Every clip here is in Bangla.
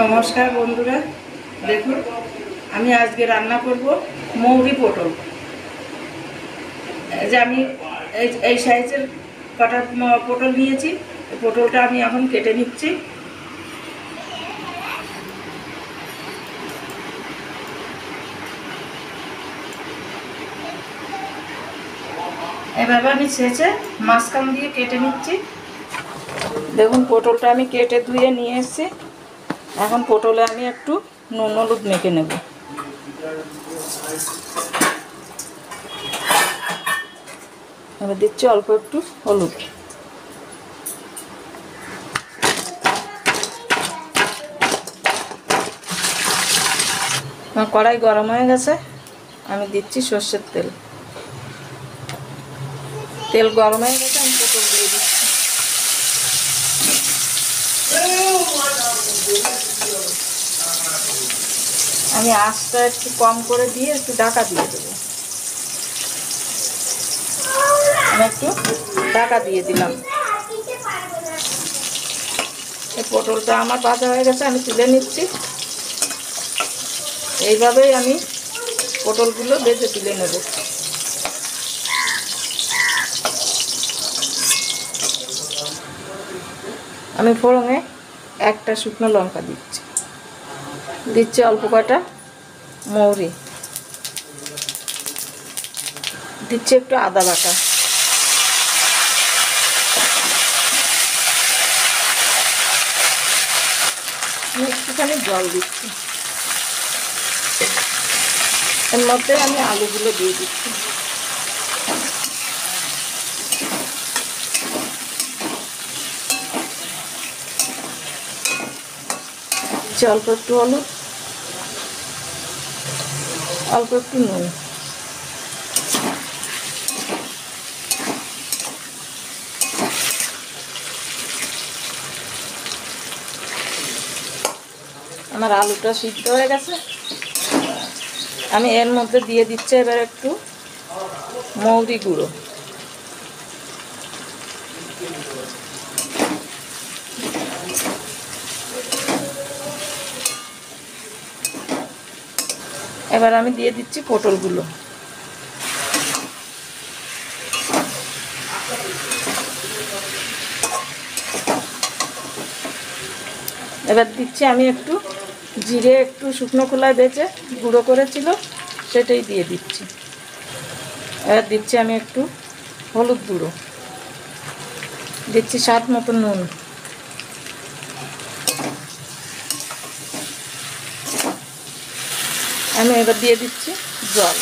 নমস্কার বন্ধুরা, দেখুন আমি আজকে রান্না করব মৌরি পটল। এই যে আমি এই সাইজের কাটা পটল নিয়েছি। পটলটা আমি এখন কেটে নিচ্ছি। এভাবে আমি ছেঁচে মাঝখান দিয়ে কেটে নিচ্ছি। দেখুন পটলটা আমি কেটে ধুয়ে নিয়ে এসেছি। এখন পটলে আমি একটু নুন হলুদ মেখে নেব। এবার দিচ্ছি অল্প একটু হলুদ। আমার কড়াই গরম হয়ে গেছে, আমি দিচ্ছি সর্ষের তেল। তেল গরম হয়ে গেছে, আমি পটল দিয়ে দিচ্ছি। আমি আঁচটা একটু কম করে দিয়ে একটু ঢাকা দিয়ে দেবো। আমি একটু ঢাকা দিয়ে দিলাম। এই পটলটা আমার ভাজা হয়ে গেছে, আমি তুলে নিচ্ছি। এইভাবেই আমি পটলগুলো ভেজে তুলে নেব। আমি ফোড়নে একটা শুকনো লঙ্কা দিচ্ছি অল্প কটা মৌরি, দিচ্ছি একটু আদা বাটা, একটুখানি জল দিচ্ছি। এর মধ্যে আমি আলুগুলো দিয়ে দিচ্ছি। অল্প একটু হলুদ, অল্প একটু নুন। আমার আলুটা সিদ্ধ হয়ে গেছে, আমি এর মধ্যে দিয়ে দিচ্ছি এবার একটু মৌরি গুঁড়ো। এবার আমি দিয়ে দিচ্ছি পটলগুলো। এবার দিচ্ছি আমি একটু জিরে, একটু শুকনো খোলায় বেজে গুঁড়ো করেছিল সেটাই দিয়ে দিচ্ছি। এবার দিচ্ছি আমি একটু হলুদ গুঁড়ো, দিচ্ছি স্বাদ মতো নুন। আমি এবার দিয়ে দিচ্ছি জল।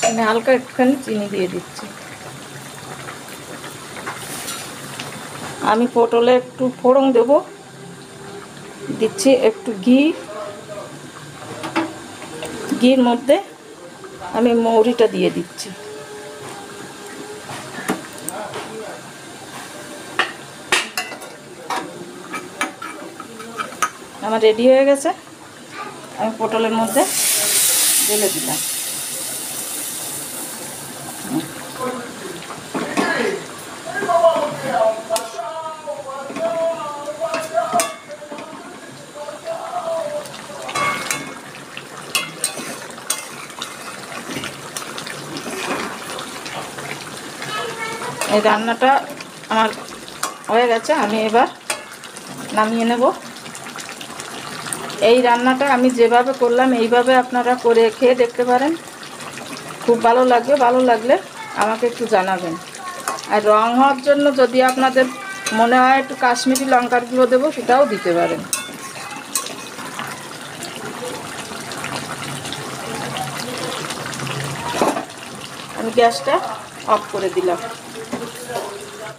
আমি হালকা একটুখানি চিনি দিয়ে দিচ্ছি। আমি পটলে একটু ফোড়ন দেব, দিচ্ছি একটু ঘির মধ্যে আমি মৌরিটা দিয়ে দিচ্ছি। আমার রেডি হয়ে গেছে, আমি পটলের মধ্যে ঢেলে দিলাম। এই রান্নাটা আমার হয়ে গেছে, আমি এবার নামিয়ে নেব। এই রান্নাটা আমি যেভাবে করলাম এইভাবে আপনারা করে খেয়ে দেখতে পারেন, খুব ভালো লাগবে। ভালো লাগলে আমাকে একটু জানাবেন। আর রং হওয়ার জন্য যদি আপনাদের মনে হয় একটু কাশ্মীরি লঙ্কার গুঁড়ো দেবো, সেটাও দিতে পারেন। আমি গ্যাসটা অফ করে দিলাম।